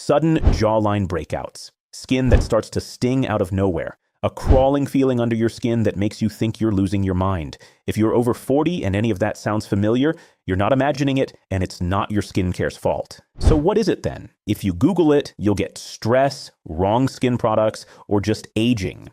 Sudden jawline breakouts, skin that starts to sting out of nowhere, a crawling feeling under your skin that makes you think you're losing your mind. If you're over 40 and any of that sounds familiar, you're not imagining it, and it's not your skincare's fault. So what is it then? If you Google it, you'll get stress, wrong skin products, or just aging.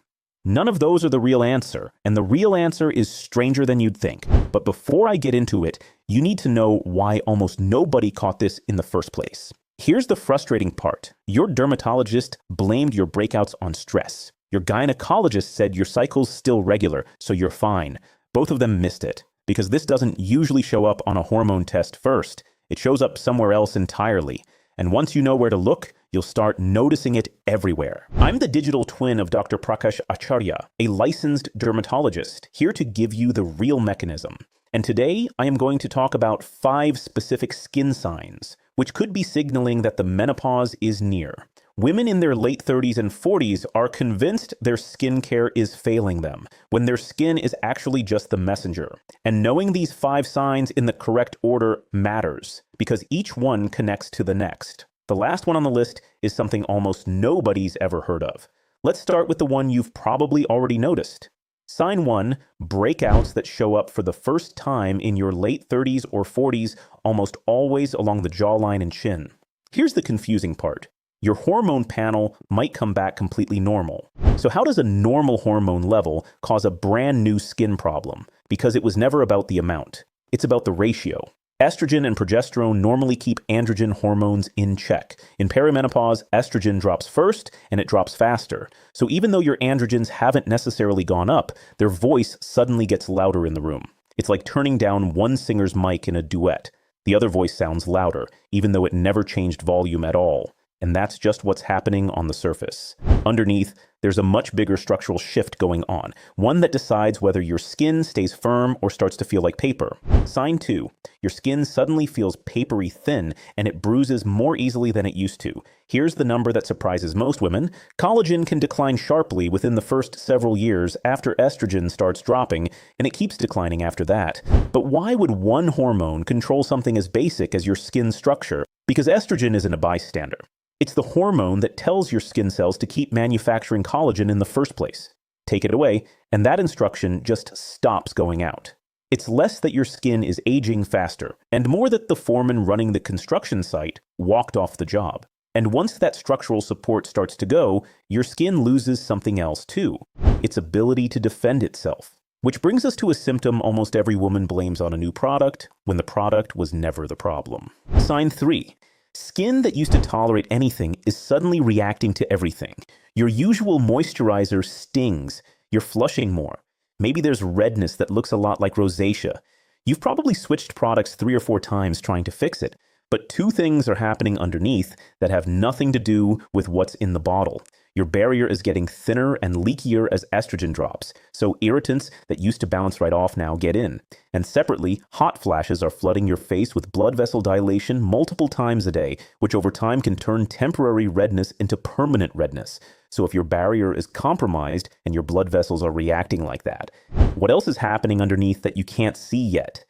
None of those are the real answer, and the real answer is stranger than you'd think. But before I get into it, you need to know why almost nobody caught this in the first place. Here's the frustrating part. Your dermatologist blamed your breakouts on stress. Your gynecologist said your cycle's still regular, so you're fine. Both of them missed it, because this doesn't usually show up on a hormone test first. It shows up somewhere else entirely. And once you know where to look, you'll start noticing it everywhere. I'm the digital twin of Dr. Prakash Acharya, a licensed dermatologist, here to give you the real mechanism. And today, I am going to talk about 5 specific skin signs, which could be signaling that the menopause is near. Women in their late 30s and 40s are convinced their skincare is failing them, when their skin is actually just the messenger. And knowing these 5 signs in the correct order matters, because each one connects to the next. The last one on the list is something almost nobody's ever heard of. Let's start with the one you've probably already noticed. Sign 1, breakouts that show up for the first time in your late 30s or 40s, almost always along the jawline and chin. Here's the confusing part. Your hormone panel might come back completely normal. So how does a normal hormone level cause a brand new skin problem? Because it was never about the amount. It's about the ratio. Estrogen and progesterone normally keep androgen hormones in check. In perimenopause, estrogen drops first, and it drops faster. So even though your androgens haven't necessarily gone up, their voice suddenly gets louder in the room. It's like turning down one singer's mic in a duet. The other voice sounds louder, even though it never changed volume at all. And that's just what's happening on the surface. Underneath, there's a much bigger structural shift going on, one that decides whether your skin stays firm or starts to feel like paper. Sign 2, your skin suddenly feels papery thin, and it bruises more easily than it used to. Here's the number that surprises most women. Collagen can decline sharply within the first several years after estrogen starts dropping, and it keeps declining after that. But why would one hormone control something as basic as your skin structure? Because estrogen isn't a bystander. It's the hormone that tells your skin cells to keep manufacturing collagen in the first place. Take it away, and that instruction just stops going out. It's less that your skin is aging faster, and more that the foreman running the construction site walked off the job. And once that structural support starts to go, your skin loses something else too, its ability to defend itself. Which brings us to a symptom almost every woman blames on a new product, when the product was never the problem. Sign 3. Skin that used to tolerate anything is suddenly reacting to everything. Your usual moisturizer stings. You're flushing more. Maybe there's redness that looks a lot like rosacea. You've probably switched products 3 or 4 times trying to fix it. But 2 things are happening underneath that have nothing to do with what's in the bottle. Your barrier is getting thinner and leakier as estrogen drops, so irritants that used to bounce right off now get in. And separately, hot flashes are flooding your face with blood vessel dilation multiple times a day, which over time can turn temporary redness into permanent redness. So if your barrier is compromised and your blood vessels are reacting like that, what else is happening underneath that you can't see yet?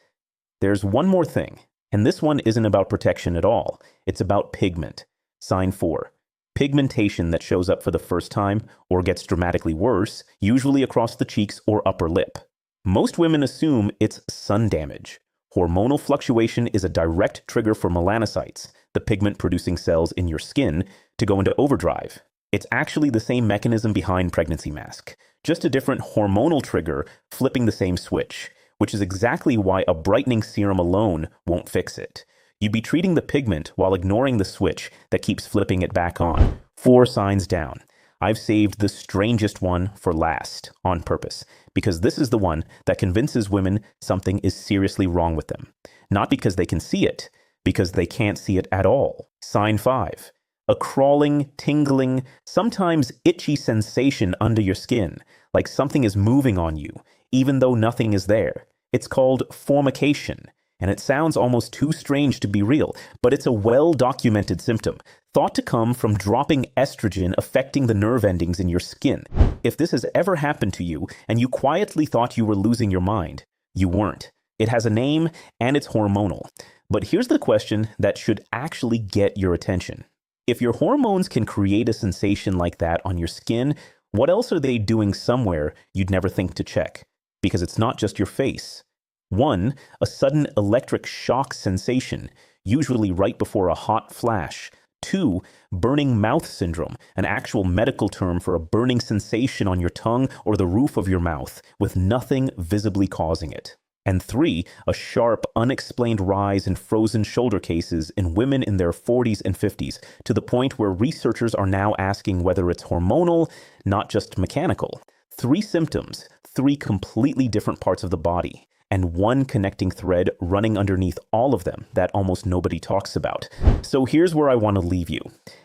There's one more thing, and this one isn't about protection at all. It's about pigment. Sign 4. Pigmentation that shows up for the first time or gets dramatically worse, usually across the cheeks or upper lip. Most women assume it's sun damage. Hormonal fluctuation is a direct trigger for melanocytes, the pigment-producing cells in your skin, to go into overdrive. It's actually the same mechanism behind pregnancy mask, just a different hormonal trigger flipping the same switch, which is exactly why a brightening serum alone won't fix it. You'd be treating the pigment while ignoring the switch that keeps flipping it back on. 4 signs down. I've saved the strangest one for last on purpose, because this is the one that convinces women something is seriously wrong with them. Not because they can see it, because they can't see it at all. Sign 5. A crawling, tingling, sometimes itchy sensation under your skin, like something is moving on you, even though nothing is there. It's called formication. And it sounds almost too strange to be real, but it's a well-documented symptom, thought to come from dropping estrogen affecting the nerve endings in your skin. If this has ever happened to you, and you quietly thought you were losing your mind, you weren't. It has a name, and it's hormonal. But here's the question that should actually get your attention. If your hormones can create a sensation like that on your skin, what else are they doing somewhere you'd never think to check? Because it's not just your face. 1. A sudden electric shock sensation, usually right before a hot flash. 2. Burning mouth syndrome, an actual medical term for a burning sensation on your tongue or the roof of your mouth, with nothing visibly causing it. And 3, a sharp, unexplained rise in frozen shoulder cases in women in their 40s and 50s, to the point where researchers are now asking whether it's hormonal, not just mechanical. 3 symptoms, 3 completely different parts of the body, and one connecting thread running underneath all of them that almost nobody talks about. So here's where I want to leave you.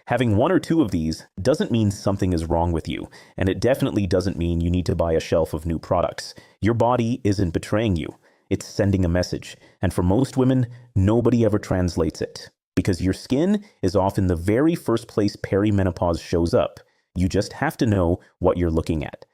Having 1 or 2 of these doesn't mean something is wrong with you, and it definitely doesn't mean you need to buy a shelf of new products. Your body isn't betraying you. It's sending a message. And for most women, nobody ever translates it. Because your skin is often the very first place perimenopause shows up. You just have to know what you're looking at.